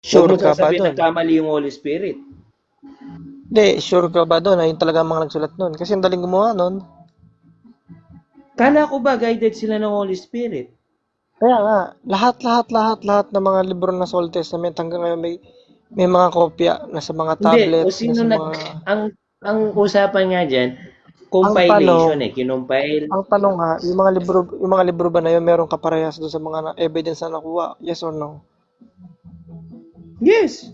Huwag mo Sure ka ba sasabihin doon? nagkamali yung Holy Spirit. Hindi, sure ka ba doon na yun talaga ang mga nagsulat nun? Kasi ang daling gumawa nun. Kala ko ba guided sila ng Holy Spirit? Kaya nga, lahat ng mga libro ng Old Testament hanggang ngayon may mga kopya na sa mga Hindi, o tablets, na sino sa nag... mga... Ang usapan nga dyan, Ang tanong, compilation eh. Kinumpile. ang tanong nga, yung mga libro ba na yun meron kaparehas doon sa mga evidence na nakuha? Yes or no? Yes.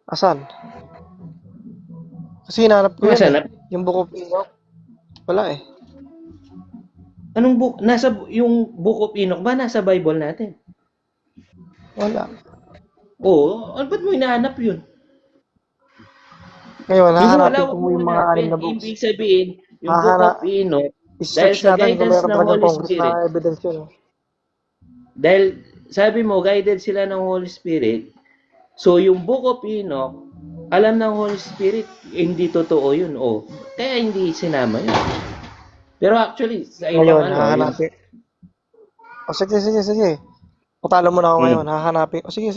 Asan? Kasi hinahanap ko yun Nasaan eh. na? Yung Book of Enoch. Wala eh. Anong book? Yung Book of Enoch ba nasa Bible natin? Wala. Oo. Ba't mo hinahanap yun? Ngayon, Yung wala, hahanapin ko wag mo mo yung mga anim hanapin. na books. Ibig sabihin, yung Book Hahana, of Enoch, dahil I-search sa natin kung guidance meron ng talagang Holy concrete Spirit, na evidence yun. Eh. dahil sabi mo, guided sila ng Holy Spirit, so yung Book of Enoch, alam ng Holy Spirit, hindi totoo yun. O, kaya hindi sinama yun. Pero actually, sa ibang Ngayon, ano, yung... hahanapin. O sige. Patalo mo na ako ngayon. Hmm. Hahanapin. O sige.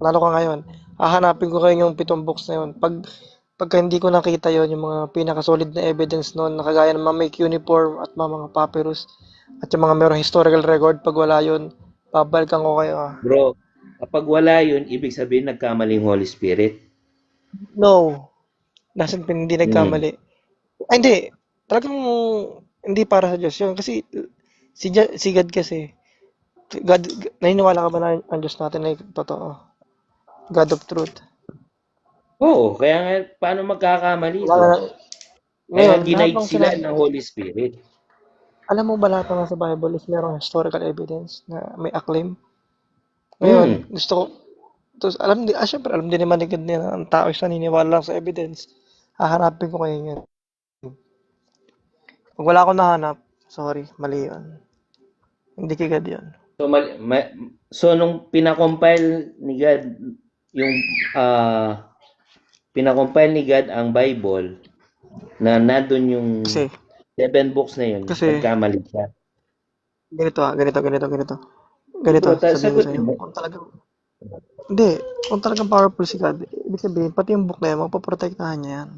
Panalo ka ngayon. Hahanapin ko kayo yung 7 books na yun. Pagka hindi ko nakita yon yung mga pinakasolid na evidence noon, nakagaya ng mga may cuneiform at mga papyrus, at yung mga merong historical record, pag wala yun, babalikan ko kayo. Ah. Bro, kapag wala yun, ibig sabihin nagkamaling Holy Spirit. No. Nasaan hindi Hmm. nagkamali. Ay, hindi. Talagang hindi para sa Diyos yun. Kasi si God kasi, God, naniniwala ka ba na ang Diyos natin ay totoo? God of truth. Oo, kaya nga, paano magkakamali Wala dun? na, Kaya ngayon, lahat giniide ng sila sinabi, ng Holy Spirit. alam mo ba lahat ng nasa Bible is merong historical evidence na may acclaim? Ngayon, Hmm. gusto ko, tapos syempre, alam din naman ni God na ang tao is naniniwala lang sa evidence. Hahanapin ko kayo yun. Pag wala akong nahanap, sorry, mali yun. Hindi kay God yun. So, nung pinakompile ni God, yung pinakompile ni God ang Bible, na nandun yung Kasi, 7 books na yun, kasi, nagkamali siya. ganito. Di Ganito, bro, sabihin ko sa'yo. sagutin mo. Hindi, kung talagang powerful si God, ibig sabihin, pati yung book na yan, mapoprotektahan niya yan.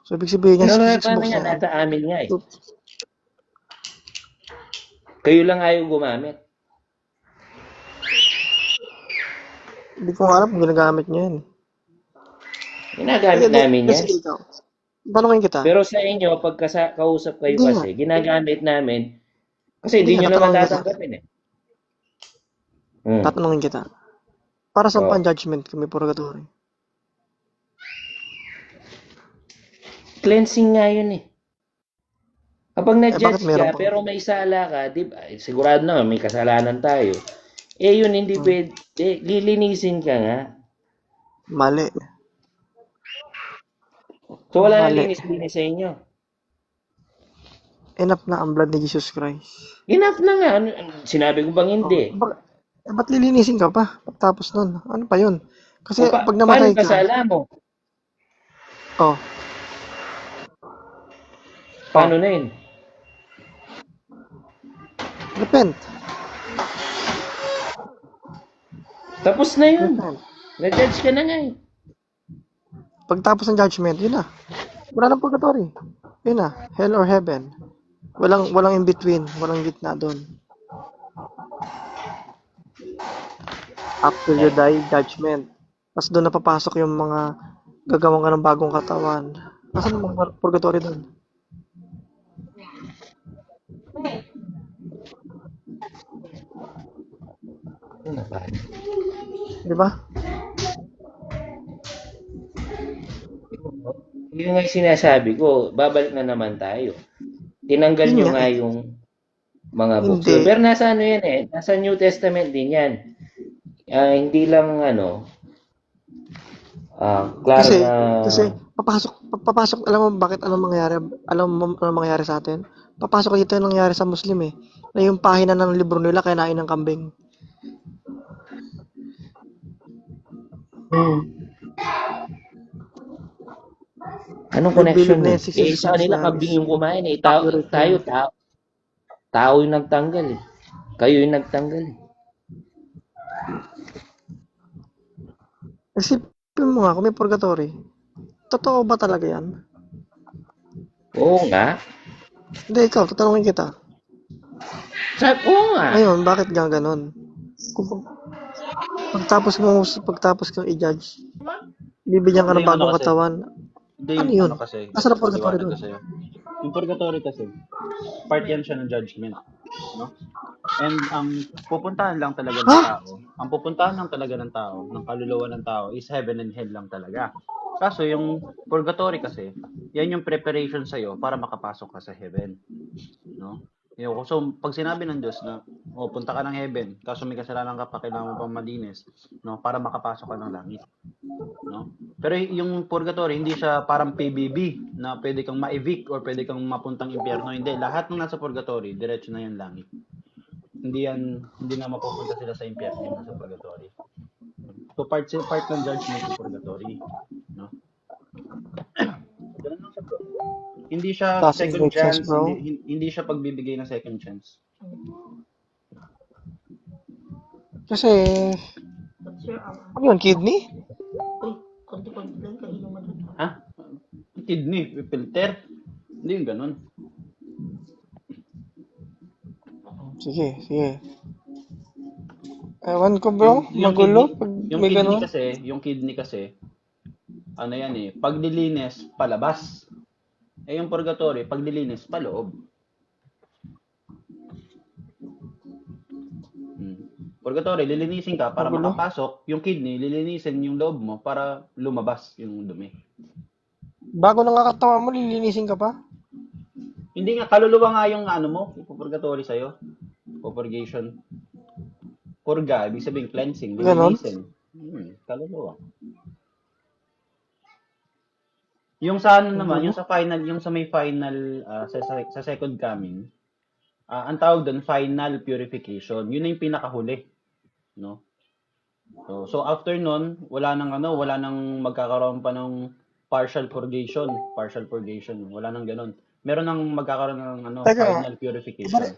So, ibig sabihin Ano yung na 66 paano books yan? na yan, Nasa amin nga eh. so, Kayo lang ayaw gumamit. hindi ko nga alam kung ginagamit niya yan. Ginagamit namin yan. Sige, ikaw. Tanungin kita. Pero sa inyo, pagka kausap kayo Hindi nga. kasi, ginagamit namin kasi Hindi hindi nga, nyo naman tatanungin kita. tatanggapin eh. Hmm. Tatanungin kita. Para saan Oh. pang judgment kami purgatory? Cleansing nga yun eh. Kapag Eh, bakit na-judge ka, meron pang... pero may sala ka, di ba? Sigurado naman may kasalanan tayo. Eh yun, hindi Hmm, pwede. Lilinisin ka nga. mali. So wala nang Mali. linis-linis sa inyo. Enough na ang blood ni Jesus Christ. Enough na nga. Sinabi ko bang Oh, hindi? ba't lilinisin ka pa? Pagtapos nun, ano pa yun? Kasi O pag paano namatay yung ka, kasala mo? oh, oh, Paano na yun? repent. Tapos na yun. Repent. Na-judge ka na nga eh. Pagtapos ng judgment, yun na. Wala nang purgatory. Yun na, hell or heaven. Walang in between, walang gitna doon. After you die, judgment. Tapos doon napapasok yung mga gagawin ka ng bagong katawan. Nasaan ang mga purgatory doon? Ano na ba? Di ba? Yun nga yung sinasabi ko, babalik na naman tayo. Tinanggal Yun nyo nga nga eh. yung mga books Hindi. doon. Pero nasa ano yan eh, nasa New Testament din yan. Hindi lang ano, klaro Kasi, na kasi, papasok, alam mo bakit anong mangyayari sa atin? Papasok dito yung nangyari sa Muslim eh. Na yung pahina ng libro nila kinain ng kambing. anong They believe connection na nun? yung Eh 66 sa books kanila na yan is kambing yung kumain eh. accurate na yan. Tao yung nagtanggal eh. Kayo yung nagtanggal eh. Isipin mo nga kung may purgatory. Totoo ba talaga yan? Oo nga. Hindi, ikaw, tatanungin kita. Oo nga. Ngayon, bakit nga ganun? Kung pagtapos kang i-judge, bibigyan ka Hindi, ng yung ano bagong kasi. katawan. Hindi Ano yung yun? ano kasi. Nasaan ang purgatory Paliwanag doon? ko sa'yo. Yung purgatory kasi, part yan siya ng judgment. No? And ang pupuntahan lang talaga ng Ha? tao, ang pupuntahan lang talaga ng tao, ng kaluluwa ng tao is heaven and hell lang talaga. Kaso yung purgatory kasi, yan yung preparation sa'yo para makapasok ka sa heaven. No? So, pag sinabi ng Diyos na, punta ka ng heaven, kaso may kasalanan ka pa, kailangan mo pang malinis, no? Para makapasok ka ng langit. No? Pero yung purgatory, hindi siya parang PBB na pwede kang ma-evict or pwede kang mapuntang impyerno. Hindi. Lahat ng nasa purgatory, diretso na yan langit. Hindi na mapupunta sila sa impyerno yung nasa purgatory. So, part ng judgment ng purgatory. No? Ganun lang siya, bro. Hindi siya Doesn't second make sense, chance, bro. hindi siya pagbibigay ng second chance. Kasi, ano yun, kidney? Ha? Kidney, filter? Hindi yung ganun. Sige, sige. Ewan ko, bro. Magulo. Pag may ganun. Yung kidney kasi, ano yan eh, paglilinis, palabas. Yung purgatory, paglilinis, paloob. Purgatory, lilinisin ka para Magulo. makapasok. Yung kidney, lilinisin yung loob mo para lumabas yung dumi. Bago nakakatawa mo, lilinisin ka pa? Hindi nga, kaluluwa nga yung ano mo, purgatory sa'yo. Purgation. Purga, ibig sabihin cleansing, Ganon? lilinisin. Kaluluwa. Yung sa ano naman, yung sa may final, sa second coming, ang tawag doon, final purification. Yun na yung pinakahuli. No? So after nun, wala nang magkakaroon pa ng partial purgation. Wala nang ganun. Meron nang magkakaroon ng Teka, final purification.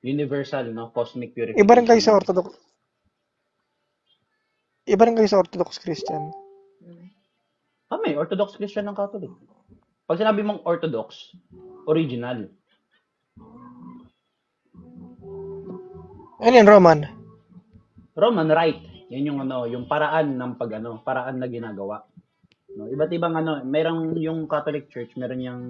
Universal, no? Cosmic purification. Iba rin kayo sa Orthodox Christian. Kami, Orthodox Christian ng Catholic. Pag sinabi mong Orthodox, original. Ano yun, Roman? Roman rite. Yan yung paraan ng paraan na ginagawa. No, iba't ibang merong yung Catholic Church, meron yung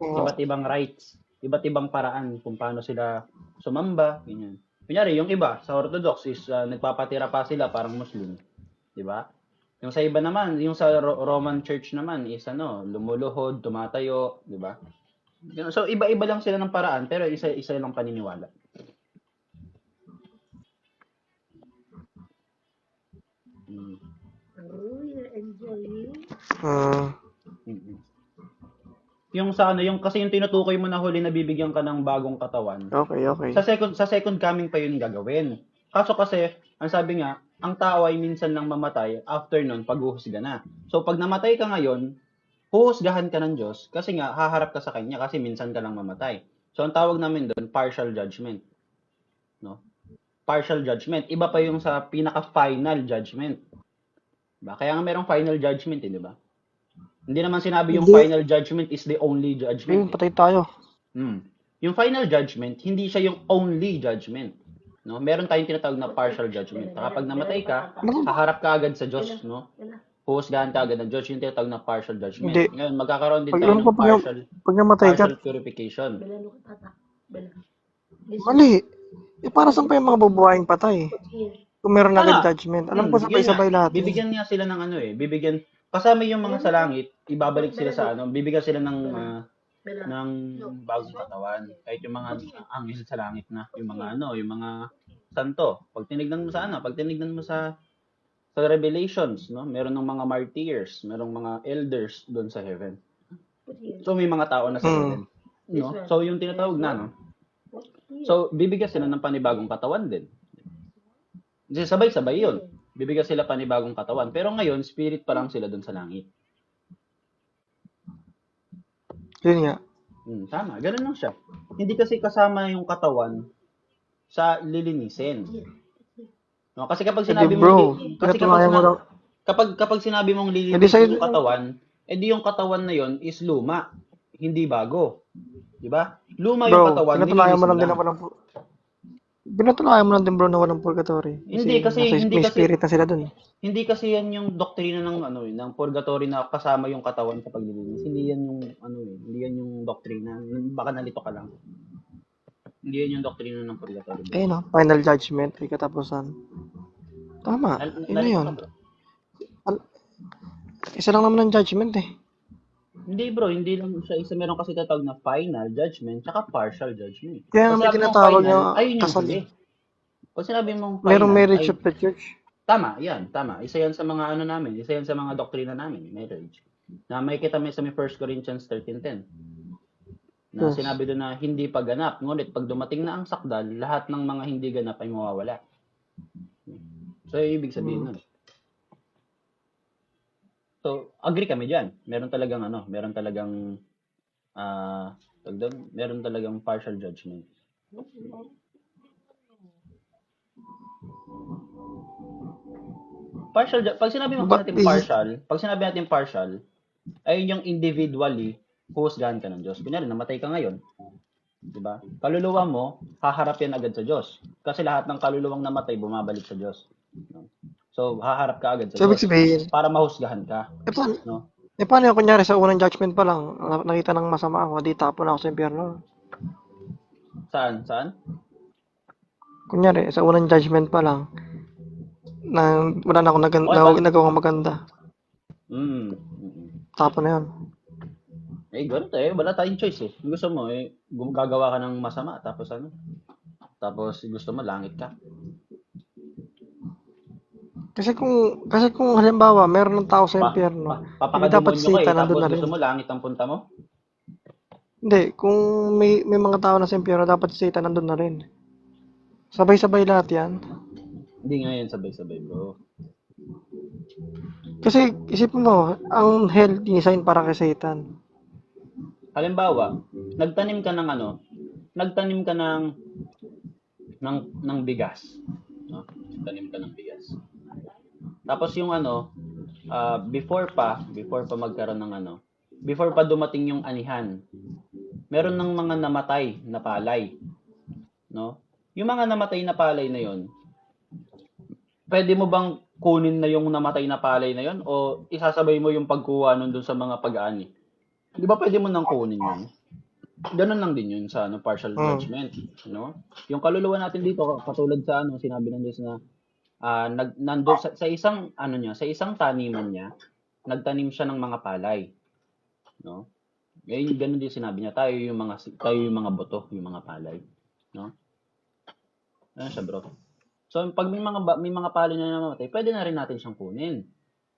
iba't ibang rites, iba't ibang paraan kung paano sila sumamba, ganyan. Kunyari, yung iba sa Orthodox is nagpapatira pa sila parang Muslim, 'di ba? Yung sa iba naman, yung sa Roman Church naman is lumuluhod, tumatayo, 'di ba? So iba-iba lang sila ng paraan pero isa lang paniniwala. Yung yung kasi yung tinutukoy mo na huli na bibigyan ka ng bagong katawan. Okay. Sa second coming pa yun gagawin. Kaso kasi, ang sabi nga, ang tao ay minsan lang mamatay, after nun, paghuhusga na. So, pag namatay ka ngayon, huhusgahan ka ng Diyos kasi nga, haharap ka sa Kanya kasi minsan ka lang mamatay. So, ang tawag namin doon, partial judgment. No? Partial judgment. Iba pa yung sa pinaka-final judgment. Diba? Kaya nga merong final judgment, di ba? Hindi naman sinabi yung final judgment is the only judgment. Patay tayo. Yung final judgment, hindi siya yung only judgment. No? Meron tayong tinatawag na partial judgment. Kapag namatay ka, haharap ka agad sa Diyos, no? Huhusgahan ka agad ng Diyos, yung tinatawag na partial judgment. Hindi. Ngayon, magkakaroon din tayo ng pag namatay ka, partial purification. Mali. Para saan pa yung mga bubuhaing patay? Kung meron na agad judgment. Alam ko sabay-sabay lahat. Bibigyan niya sila ng bibigyan, kasama yung mga sa langit, ibabalik sila sa bibigyan sila ng bagong katawan. Kahit yung mga anghel sa langit na, yung mga santo. Pag tinignan mo sa Revelations, no? Meron ng mga martyrs, merong mga elders doon sa heaven. So may mga tao na sa heaven, no? So yung tinatawag na, no? So bibigyan sila ng panibagong katawan din. Kasi sabay-sabay 'yon. Bibigyan sila panibagong katawan. Pero ngayon, spirit pa lang sila doon sa langit. Yun nga. Tama. Ganun lang siya. Hindi kasi kasama yung katawan sa lilinisin. No, kasi kapag sinabi mo Kapag sinabi mong Hindi lilinisin sa'yo, yung katawan, edi yung katawan na yon is luma, hindi bago. 'Di ba? Luma yung bro, katawan, pinatunayan mo nilinisin lang din na lang. pinatunayan mo lang din bro na walang purgatory. Hindi Kasi kasi may spirit na sila dun. hindi kasi yan yung doktrina ng ng purgatory na kasama yung katawan sa paglilinis. Hindi yan yung hindi yan yung doktrina. Baka nalito ka lang. Hindi yan yung doktrina ng purgatory, bro. Ayun no, final judgment, ay katapusan. Tama, yun na Nalito yun. ka, bro. Isa lang naman ang judgment eh. Hindi, bro, hindi lang siya isa. Meron kasi tatawag na final judgment tsaka partial judgment. Kaya Pag may sinabi mong tinatawag final, na ayun yung kasal huli. eh. Pag sinabi mong Merong final, marriage ay of the church. tama, yan, tama. Isa yan sa mga namin, isa yan sa mga doktrina namin, marriage. Na may kita may sa 1 Corinthians 13:10. Na Yes. sinabi doon na hindi pa ganap. Ngunit pag dumating na ang sakdal, lahat ng mga hindi ganap ay mawawala. So, ibig sabihin nun. So, agree kami dyan. Meron talagang meron talagang partial judgment. Pag sinabi mo But pag sinabi natin partial, ay yung individually huhusgahan ka ng Diyos. Kunyari, namatay ka ngayon, di ba? Kaluluwa mo, haharap yan agad sa Diyos. Kasi lahat ng kaluluwang namatay, bumabalik sa Diyos. No? So, haharap ka agad sa so, ibig Diyos sabihin, para mahusgahan ka. paano, No? paano yung kunyari sa unang judgment pa lang, nakita ng masama ako, di tapon ako sa impyerno. Saan? Kunyari, sa unang judgment pa lang, na wala na akong nagawang maganda. Tapon na yun. Ganun tayo. Wala tayong choice eh. Gusto mo gagawa ka ng masama tapos tapos gusto mo langit ka. Kasi kung halimbawa, meron ng tao sa impyerno, hindi dapat Papakademonyo ka Satan nandun tapos na rin. gusto mo langit ang punta mo? Hindi, kung may mga tao na sa impyerno, dapat Satan nandun na rin. Sabay-sabay lahat yan. Hindi nga yan sabay-sabay, bro. Kasi isipin mo, ang hell design para kay Satan. Halimbawa, nagtanim ka ng bigas. No? Nagtanim ka ng bigas. Tapos yung before pa magkaroon ng before pa dumating yung anihan, meron ng mga namatay na palay. No? Yung mga namatay na palay na yon, pwede mo bang kunin na yung namatay na palay na yon o isasabay mo yung pagkuha nun dun sa mga pag-aani? Di ba pwede mo nang kunin yun? Ganun lang din yun sa partial judgment, no? Yung kaluluwa natin dito katulad sa sinabi ng Diyos na nandun sa isang sa isang taniman niya, nagtanim siya ng mga palay, no? Ngayon ganun din sinabi niya, tayo yung mga buto, yung mga palay, no? Ano siya, bro? So pag may mga palay na namatay, pwede na rin natin siyang kunin,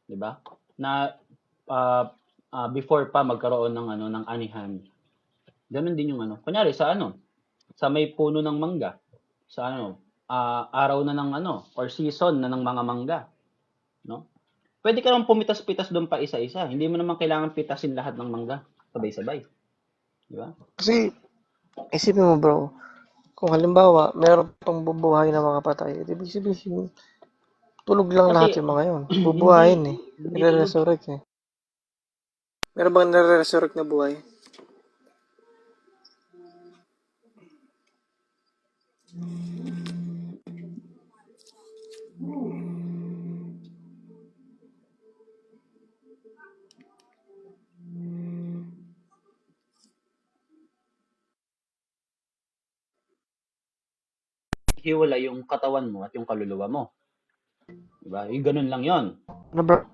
'di ba? Na before pa magkaroon ng anihan. Ganun din yung kunyari sa may puno ng mangga, sa araw na ng or season na ng mga mangga, no? Pwede ka lang pumitas-pitas doon pa isa-isa. Hindi mo naman kailangan pitasin lahat ng mangga sabay-sabay. Di ba? Kasi isipin mo bro, kung halimbawa meron pang bubuhay na mga patay, ibig sabihin tulog lang Kasi, lahat yung mga yun. Bubuhayin eh. hindi Nire-resurrect eh. Meron bang nire-resurrect na buhay? hiwala yung katawan mo at yung kaluluwa mo. Diba? Yung ganun lang yon. Ano bro?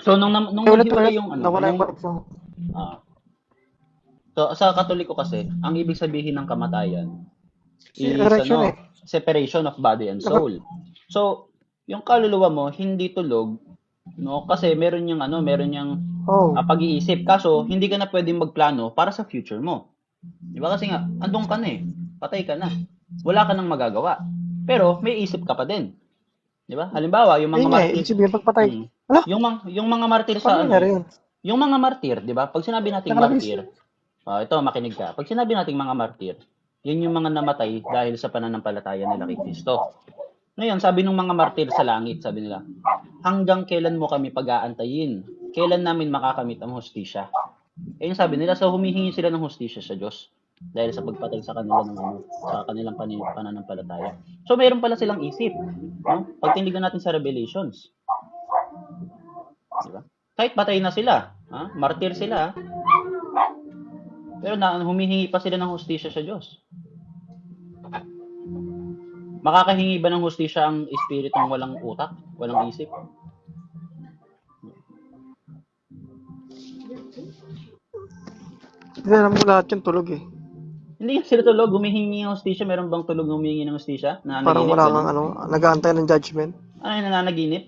So, nung hiwala yung nawala yung corruption. So, sa Katoliko kasi, ang ibig sabihin ng kamatayan is Erection eh. separation of body and soul. So, yung kaluluwa mo hindi tulog, no? Kasi meron yung pag-iisip. Kaso, hindi ka na pwedeng magplano para sa future mo. Di ba? Kasi nga, andun ka na eh. Patay ka na. Wala ka nang magagawa. Pero, may isip ka pa din. Di ba? Halimbawa, yung mga martir. Sabihin, pagpatay. Yung mga martir sa yung mga martir, di ba? Pag sinabi nating martir, ito, makinig ka. Pag sinabi nating mga martir, yun yung mga namatay dahil sa pananampalataya nila kay Kristo. Ngayon, sabi ng mga martir sa langit, sabi nila, hanggang kailan mo kami pag-aantayin? Kailan namin makakamit ang hustisya? Eh, yung sabi nila, so humihingi sila ng hustisya sa Diyos dahil sa pagpatay sa kanila ng sa kanilang pananampalataya. So, mayroon pala silang isip. No? Pag tinignan natin sa Revelations, di ba? Kahit patay na sila, martir sila, pero humihingi pa sila ng hustisya sa Diyos. Makakahingi ba ng hustisya ang espiritong walang utak, walang isip? Hindi, alam ko lahat yun, tulog eh. Hindi yan sila tulog, humihingi ng hustisya. Meron bang tulog na humihingi ng hustisya? Parang Nananaginip, wala ganun? kang nag-aantay ng judgment. Ano yung nananaginip?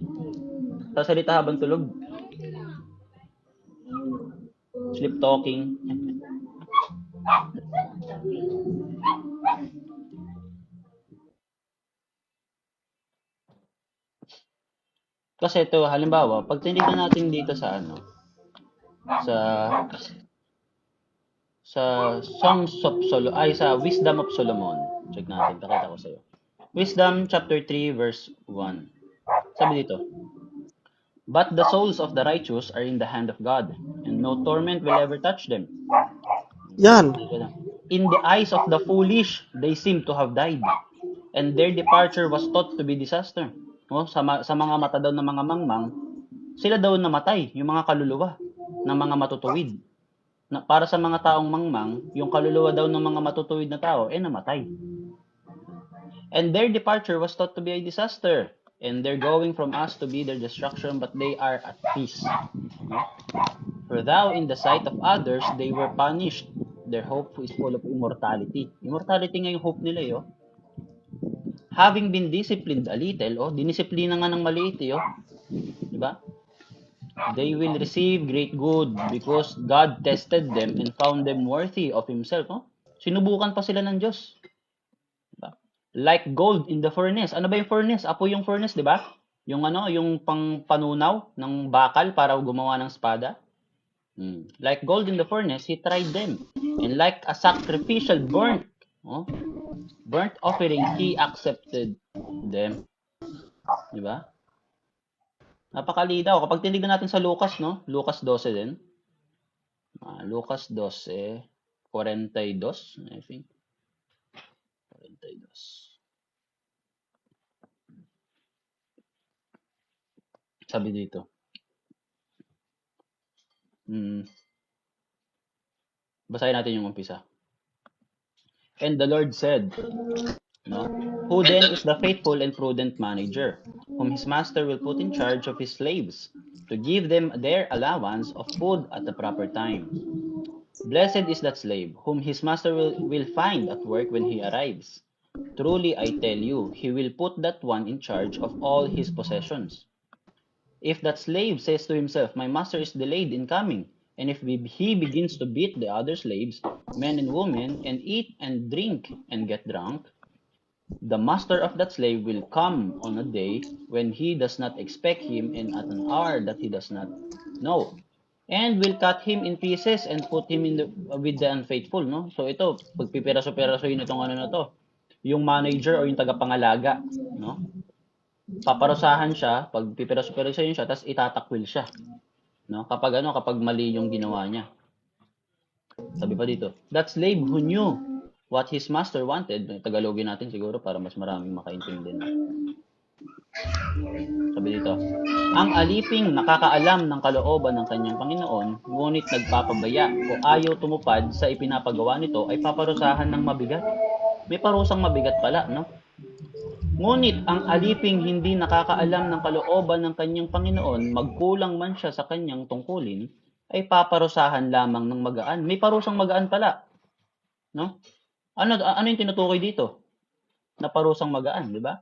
Sasalita habang tulog? Sleep talking. Kasi ito, halimbawa, pag tinignan natin dito sa sa sa Wisdom of Solomon. Check natin, pakita ko sa'yo. Wisdom chapter 3 verse 1. Sabi dito, but the souls of the righteous are in the hand of God, and no torment will ever touch them. Yan. In the eyes of the foolish, they seem to have died, and their departure was thought to be disaster. Sa mga mata daw ng mga mangmang, sila daw namatay, yung mga kaluluwa ng mga matutuwid. Para sa mga taong mangmang, yung kaluluwa daw ng mga matutuwid na tao, namatay. And their departure was thought to be a disaster, and their going from us to be their destruction, but they are at peace. For thou in the sight of others, they were punished. Their hope is full of immortality. Immortality nga yung hope nila, yo. Having been disciplined a little, dinisiplina nga ng maliit, yo. Diba? They will receive great good because God tested them and found them worthy of Himself. Sinubukan pa sila ng Diyos. Diba? Like gold in the furnace. Ano ba yung furnace? Apo yung furnace, di ba? Yung yung panunaw ng bakal para gumawa ng espada. Like gold in the furnace, He tried them. And like a sacrificial burnt offering, He accepted them. Di ba? Napakalinaw. Kapag tinignan natin sa Lucas, Lucas 12 din. Lucas 12, 42, I think. 42. Sabi dito. Basahin natin yung umpisa. And the Lord said, who then is the faithful and prudent manager, whom his master will put in charge of his slaves, to give them their allowance of food at the proper time? Blessed is that slave, whom his master will find at work when he arrives. Truly I tell you, he will put that one in charge of all his possessions. If that slave says to himself, my master is delayed in coming, and if he begins to beat the other slaves, men and women, and eat and drink and get drunk, the master of that slave will come on a day when he does not expect him and at an hour that he does not know, and will cut him in pieces and put him with the unfaithful. So ito, pagpipiraso-pirasohin itong na to, yung manager o yung tagapangalaga, paparusahan siya, pag pipiraso-pirasohin siya, tapos itatakwil siya. Kapag mali yung ginawa niya. Sabi pa dito, that slave who knew what his master wanted, Tagalogin natin siguro para mas maraming makaintindi. Sabi dito, ang aliping nakakaalam ng kalooban ng kanyang Panginoon, ngunit nagpapabaya o ayaw tumupad sa ipinapagawa nito, ay paparusahan ng mabigat. May parusang mabigat pala, Ngunit ang aliping hindi nakakaalam ng kalooban ng kanyang Panginoon, magkulang man siya sa kanyang tungkulin, ay paparusahan lamang ng magaan. May parusang magaan pala. Ano yung tinutukoy dito? Na parusang magaan, di ba?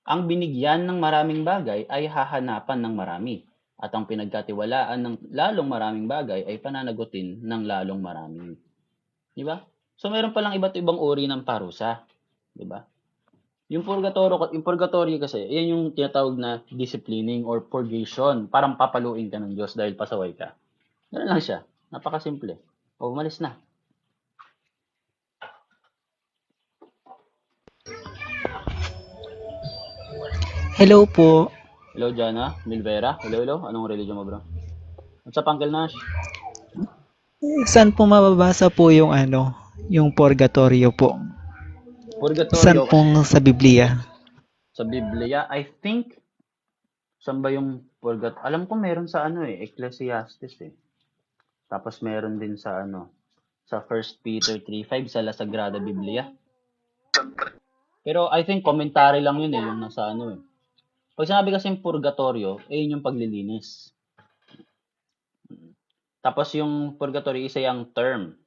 Ang binigyan ng maraming bagay ay hahanapan ng marami. At ang pinagkatiwalaan ng lalong maraming bagay ay pananagutin ng lalong marami. Di ba? So, mayroon palang iba't ibang uri ng parusa. Di ba? Yung purgatory kasi, yan yung tinatawag na disciplining or purgation. Parang papaluin ka ng Diyos dahil pasaway ka. Ganun lang siya. Napakasimple. O, umalis na. Hello po. Hello, Jana. Milvera. Hello, hello. Anong religion mo, bro? What's up, Uncle Nash? Saan po mababasa po yung yung purgatorio po? Saan Purgatorio kasi pong sa Biblia? sa Biblia, I think, saan ba yung purgatorio? Alam ko meron sa Ecclesiastes eh. Tapos meron din sa sa 1 Peter 3:5 sa La Sagrada Biblia. Pero I think commentary lang yun eh, yung nasa eh. Pag sinabi kasi yung purgatorio, yun yung paglilinis. Tapos yung purgatory isa yung term.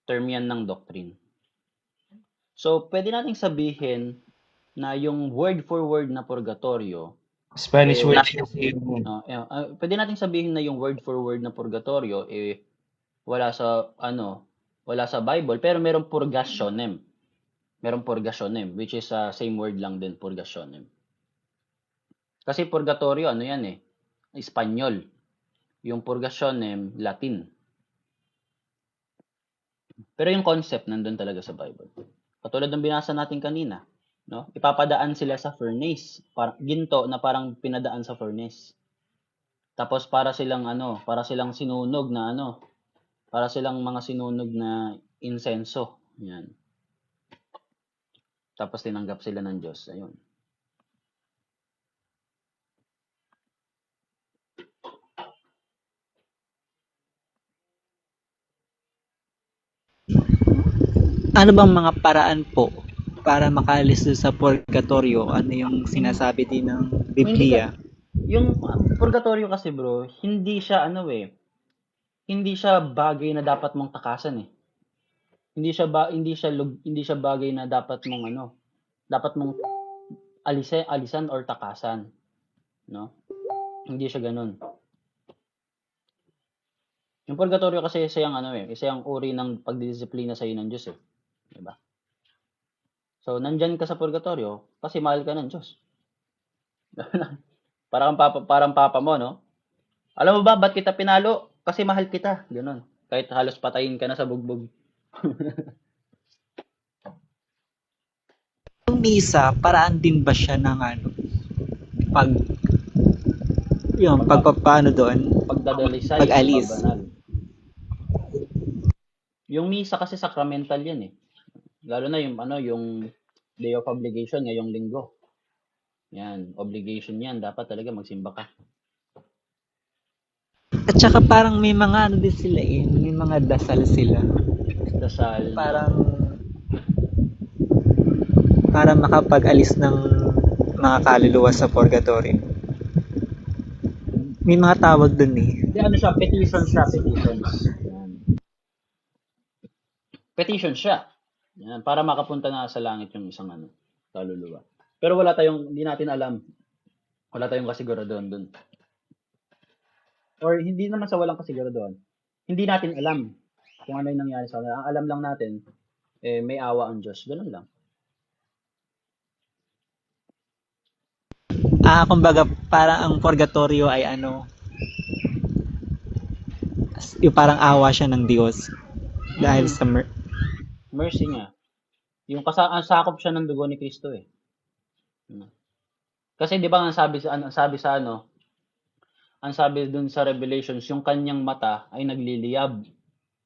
Term yan ng doctrine. So, pwede nating sabihin na yung word for word na purgatorio, Spanish word eh, kasi yun. pwede nating sabihin na yung word for word na purgatorio, wala sa, wala sa Bible, pero merong purgationem. Merong purgationem, which is same word lang din, purgationem. Kasi purgatorio, yan eh, Espanyol. Yung purgationem, Latin. Pero yung concept nandun talaga sa Bible. Katulad ng binasa natin kanina, no? Ipapadaan sila sa furnace, ginto na parang pinadaan sa furnace. Tapos para silang sinunog na para silang mga sinunog na insenso. Yan. Tapos tinanggap sila ng Diyos. Ayun. Ano bang mga paraan po para makalis doon sa purgatorio? Ano yung sinasabi din ng Hindi ka, Biblia? yung purgatorio kasi bro, hindi siya bagay na dapat mong takasan eh. Hindi siya bagay na dapat mong dapat mong alisan or takasan, no? Hindi siya ganoon. Yung purgatorio kasi isa yung isa yung uri ng pagdidisiplina sa iyo ng Diyos eh, di ba? So nandyan ka sa purgatorio kasi mahal ka ng Diyos. Parang papa mo, no? Alam mo ba ba't kita pinalo? Kasi mahal kita, ganoon. Kahit halos patayin ka na sa bugbog. Yung misa, paraan din ba siya ng pag, yung pagpapaano doon? Pagdadalisay o Pag-alis. pagbanal. Yung misa kasi sacramental yan eh. Lalo na yung day of obligation ngayong linggo. Yan, obligation yan. Dapat talaga magsimba ka. At saka parang may mga din sila eh. May mga dasal sila. Dasal na Parang para makapag-alis ng mga kaluluwa sa purgatorio. May mga tawag dun eh. hindi siya, petition siya, petition. Yan. Petition siya. Yan, para makapunta na sa langit yung isang kaluluwa. Pero hindi natin alam. Wala tayong kasiguraduhan dun. Or hindi naman sa walang kasiguraduhan. Hindi natin alam kung ano yung nangyari sa kanila. Ang alam lang natin, may awa ang Diyos. Ganun lang. Kumbaga parang ang purgatorio ay yung parang awa siya ng Diyos dahil sa mercy niya. Yung ang sakop siya ng dugo ni Kristo eh. Kasi 'di ba ang sabi dun sa Revelations, yung kanyang mata ay nagliliyab.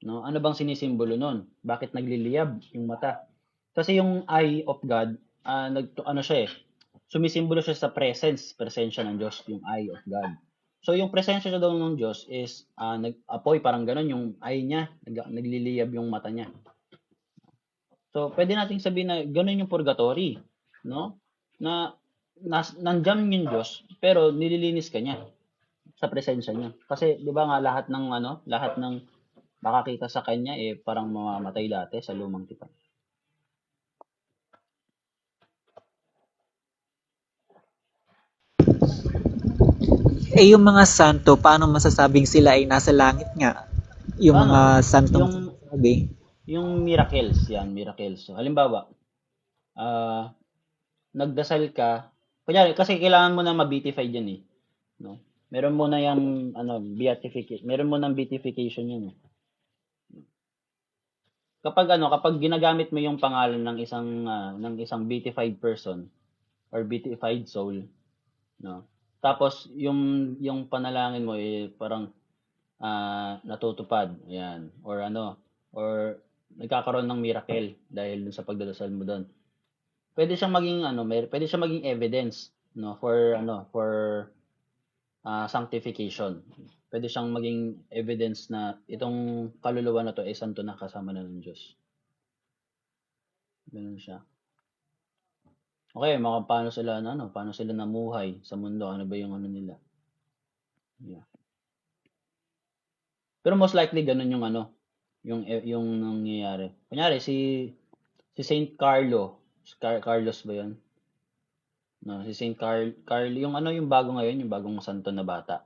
No? Ano bang sinisimbolo nun? Bakit nagliliyab yung mata? Kasi yung eye of God, siya eh, sumisimbolo siya sa presensya ng Diyos, yung eye of God. So yung presensya siya daw ng Diyos is nag-apoy, parang ganun, yung eye niya, nagliliyab yung mata niya. So pwede nating sabihin na ganun yung purgatory, no? Na nandiyan yung Diyos, pero nililinis ka niya sa presensya niya. Kasi 'di ba nga lahat ng makakita sa kanya parang mamamatay dati sa lumang tipan. yung mga santo, paano masasabing sila ay nasa langit nga? Yung mga santong sabi. Yung miracles, miracles. So, halimbawa, nagdasal ka, kunyari, kasi kailangan mo na ma-beatified yan eh. No? Meron mo na yung beatification. Meron mo ng beatification yun eh. Kapag ginagamit mo yung pangalan ng isang beatified person, or beatified soul, no? Tapos yung panalangin mo parang natutupad, ayan, or nagkakaroon ng miracle dahil dun sa pagdadasal mo doon. Pwede siyang maging pwede siyang maging evidence, no, for sanctification. Pwede siyang maging evidence na itong kaluluwa na to ay santo na kasama na ng Diyos. Ganun siya. Okay, paano sila namuhay sa mundo, ano ba yung nila? Yeah. Pero most likely ganun yung nangyayari. Kunyari si Saint Carlos ba 'yun? No, si Saint Carl yung yung bago ngayon, yung bagong santo na bata,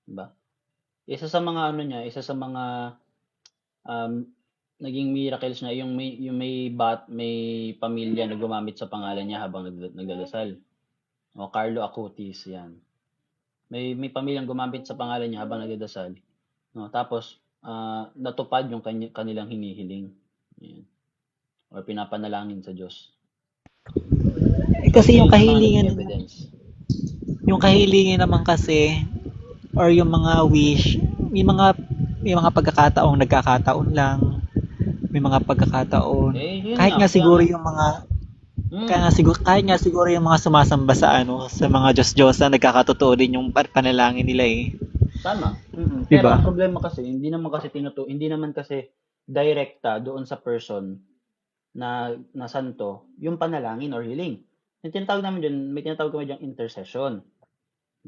'di ba? Isa sa mga isa sa mga naging miracles niya yung may pamilya na gumamit sa pangalan niya habang nagdadasal. O Carlo Acutis, 'yan. May pamilyang gumamit sa pangalan niya habang nagdadasal. No, tapos natupad yung kanilang hinihiling. Yan. Or pinapanalangin sa Diyos. Kasi yung Yun mga kahilingan, naging evidence. yung kahilingan naman kasi, or yung mga wish, may mga pagkakataong nagkakataon lang, may mga pagkakataon. Yun Kahit nga nga, siguro kaya yung mga Hmm, kahit nga siguro yung mga sumasamba sa mga Diyos-Diyosan, nagkakatotoo din yung panalangin nila eh. tama. Di Pero ba? ang problema kasi, hindi naman kasi direkta doon sa person na santo yung panalangin or hiling. Yung tinatawag namin dyan, may tinatawag kami dyan intercession.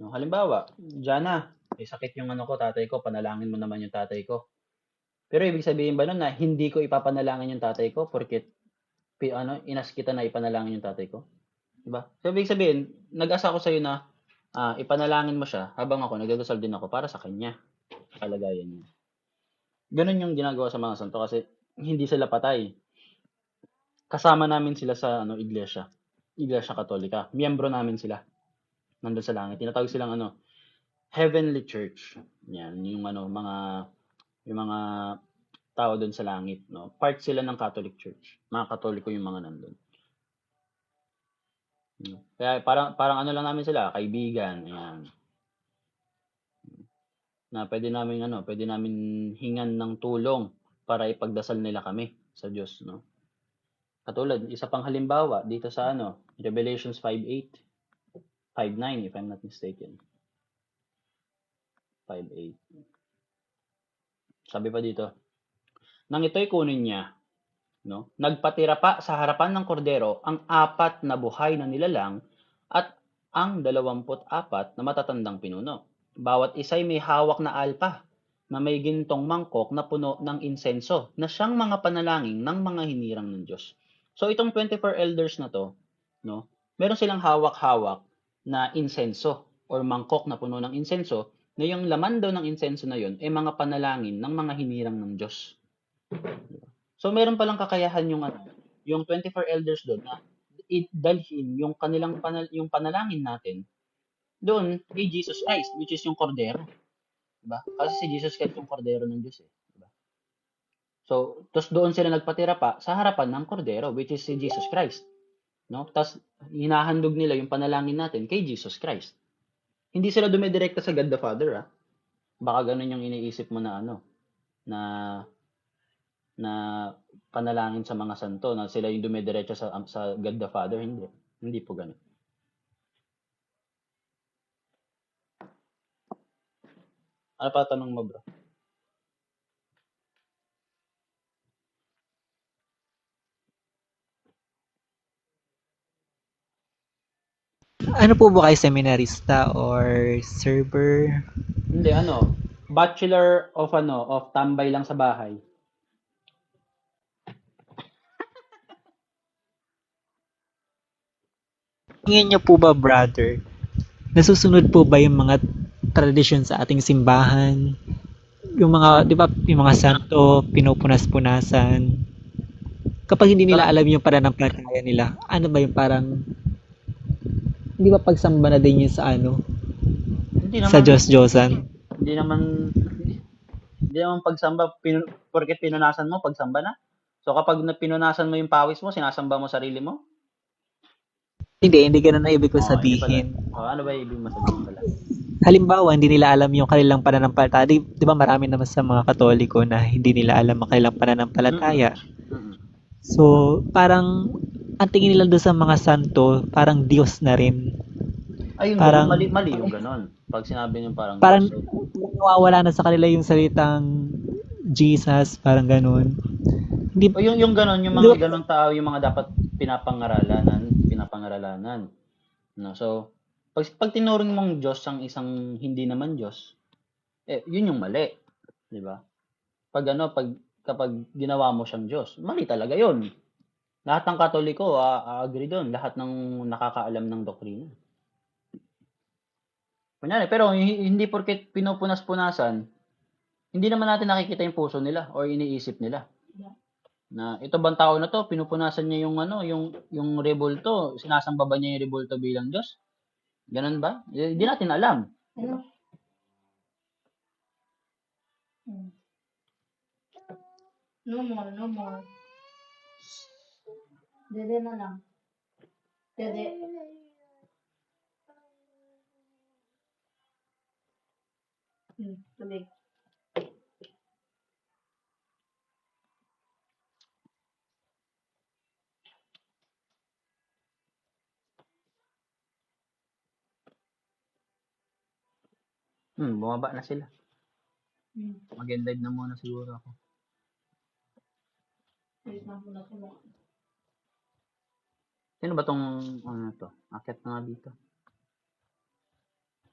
No, halimbawa, Jana, may sakit yung tatay ko, panalangin mo naman yung tatay ko. Pero ibig sabihin ba nun na hindi ko ipapanalangin yung tatay ko porque inas kita na ipanalangin yung tatay ko? Diba? So, ibig sabihin, nag-asa ako sa'yo na ipanalangin mo siya habang ako, nagdadasal din ako para sa kanya. Kalagayan niya. Ganun yung ginagawa sa mga santo kasi hindi sila patay. Kasama namin sila sa iglesia. Iglesia Katolika. Miyembro namin sila. Nandun sa langit. Tinatawag silang Heavenly Church. Yan, yung mga tao doon sa langit, no? Part sila ng Catholic Church. Mga Katoliko yung mga nandun. Kaya parang lang namin sila, kaibigan, ayan. Na pwede namin hingan ng tulong para ipagdasal nila kami sa Diyos, no? Katulad, isa pang halimbawa dito sa Revelations 5:8, 5:9 if I'm not mistaken. 5:8. Sabi pa dito, nang ito'y kunin niya, no? Nagpatira pa sa harapan ng kordero ang 4 na buhay na nilalang at ang 24 na matatandang pinuno. Bawat isa'y may hawak na alpa na may gintong mangkok na puno ng insenso na siyang mga panalangin ng mga hinirang ng Diyos. So itong 24 elders na to, no? Meron silang hawak-hawak na insenso or mangkok na puno ng insenso na yung laman daw ng insenso na yun ay mga panalangin ng mga hinirang ng Diyos. So meron palang kakayahan yung 24 elders doon na dalhin yung kanilang yung panalangin natin doon kay Jesus Christ, which is yung kordero. Diba? Kasi si Jesus Christ yung kordero ng Diyos eh. Diba? So, tapos doon sila nagpatira pa sa harapan ng kordero, which is si Jesus Christ. No? Tapos hinahandog nila yung panalangin natin kay Jesus Christ. Hindi sila dumidirekta sa God the Father, Baka ganun yung iniisip mo na na panalangin sa mga santo na sila yung dumidiretso sa God the Father. Hindi po ganun. Ano pa tanong mo, bro? Ano po ba kayo, seminarista or server? Hindi, Bachelor of tambay lang sa bahay. Tingin niyo po ba, brother, nasusunod po ba yung mga tradisyon sa ating simbahan? Yung mga, di ba, yung mga santo, pinupunas-punasan. Kapag hindi nila alam yung pananampalataya nila, ano ba yung parang, hindi ba pagsamba na din yun sa Hindi sa naman, Diyos-Diyosan? hindi naman pagsamba, porket pinunasan mo, pagsamba na. So kapag pinunasan mo yung pawis mo, sinasamba mo sarili mo? Hindi ganun na ibig ko Oo, hindi pala. sabihin. Oh, ano ba ibig mo sabihin pala? Halimbawa, hindi nila alam yung kanilang pananampalataya. Di ba marami naman sa mga Katoliko na hindi nila alam ang kanilang Mm. pananampalataya. Mm. So, parang ang tingin nila doon sa mga santo, parang Diyos na rin. Ay, yung ganun, Parang, mali yung ganun. Pag sinabi niyo parang parang Diyos, nawawala na sa kanila yung salitang Jesus, parang ganun. Hindi, o yung ganun, yung di ba, mga ganung tao, yung mga dapat pinapangaralan. No? So, pag tinuring mong Diyos ang isang hindi naman Diyos, yun yung mali. Di ba? Kapag ginawa mo siyang Diyos, mali talaga yun. Lahat ng Katoliko, agree doon. Lahat ng nakakaalam ng doktrina. Kunyari, pero hindi porket pinupunas-punasan, hindi naman natin nakikita yung puso nila or iniisip nila. Na ito bang tao na to, pinupunasan niya yung yung rebulto, sinasamba ba niya yung rebulto bilang Diyos? Ganun ba? Hindi natin alam. Ano? Hmm. No more, no more. Dede na lang. Dede. Tubig. Bumaba na sila. Hmm. Mag-end live na muna siguro ako. Wait lang muna sila. Sino ba tong ano to? Akit na nga dito.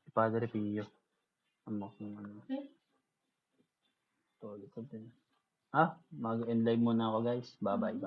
Si Padre Pio. Ano kung ano. To, likod din. Mag-end live muna ako guys. Bye-bye.